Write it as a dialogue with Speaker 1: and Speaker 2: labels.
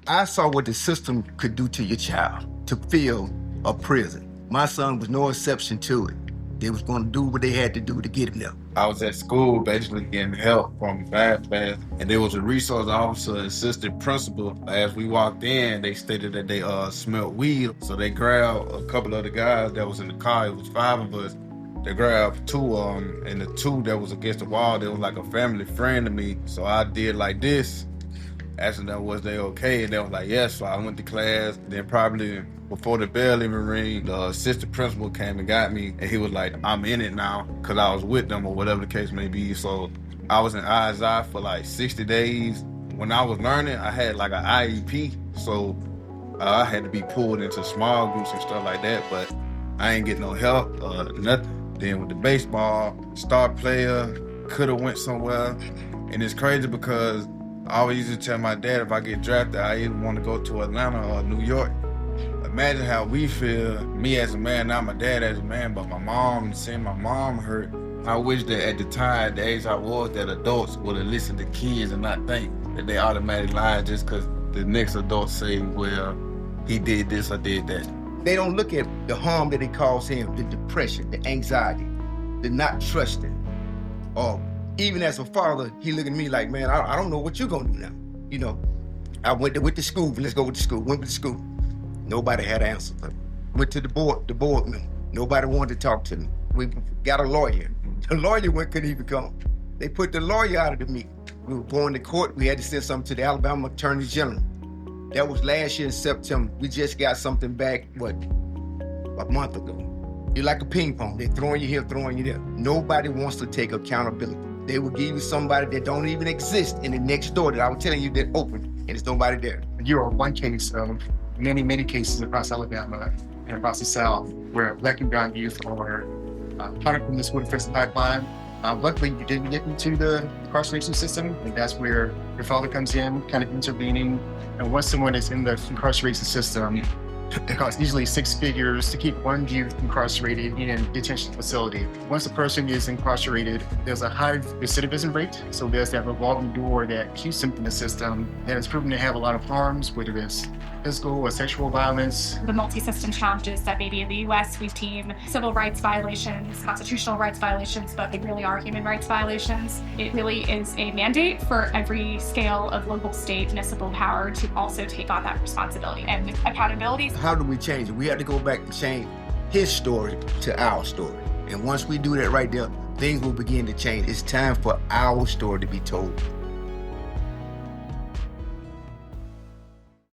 Speaker 1: I saw what the system could do to your child to fill a prison. My son was no exception to it. They was going to do what they had to do to get him there.
Speaker 2: I was at school basically getting help from Fast, and there was a resource officer, assistant principal. As we walked in, they stated that they smelled weed, so they grabbed a couple of the guys that was in the car. It was 5 of us. They grabbed 2 of them, and the 2 that was against the wall, they was like a family friend to me. So I did like this, asking them was they okay, and they was like yes. So I went to class. Then probably before the bell even ring, the assistant principal came and got me, and he was like, I'm in it now, because I was with them or whatever the case may be. So I was in ISI for like 60 days. When I was learning, I had like an IEP, so I had to be pulled into small groups and stuff like that, but I ain't get no help, nothing. Then with the baseball, star player, could have went somewhere. And it's crazy because I always used to tell my dad if I get drafted, I either want to go to Atlanta or New York. Imagine how we feel, me as a man, not my dad as a man, but my mom, seeing my mom hurt. I wish that at the time, the age I was, that adults would have listened to kids and not think that they automatically lied just because the next adult say, well, he did this or did that.
Speaker 1: They don't look at the harm that it caused him, the depression, the anxiety, the not trusting. Or even as a father, he looking at me like, man, I don't know what you're gonna do now. You know, I went to school, let's go with the school, went with the school. Nobody had an answer. Went to the board member. Nobody wanted to talk to me. We got a lawyer. The lawyer couldn't even come. They put the lawyer out of the meeting. We were going to court. We had to send something to the Alabama Attorney General. That was last year in September. We just got something back, a month ago. You're like a ping pong. They're throwing you here, throwing you there. Nobody wants to take accountability. They will give you somebody that don't even exist in the next door that I was telling you that open, and there's nobody there.
Speaker 3: You are one case of many cases across Alabama and across the South where Black and brown youth are punished from the school defense pipeline. Luckily, you didn't get into the incarceration system, and that's where your father comes in, kind of intervening. And once someone is in the incarceration system, it costs easily 6 figures to keep one youth incarcerated in a detention facility. Once a person is incarcerated, there's a high recidivism rate. So there's that revolving door that keeps them in the system that is proven to have a lot of harms, whether it's physical or sexual violence.
Speaker 4: The multi-system challenges that maybe in the US we deem civil rights violations, constitutional rights violations, but they really are human rights violations. It really is a mandate for every scale of local, state, municipal power to also take on that responsibility and accountability.
Speaker 1: How do we change it? We have to go back and change his story to our story. And once we do that right there, things will begin to change. It's time for our story to be told.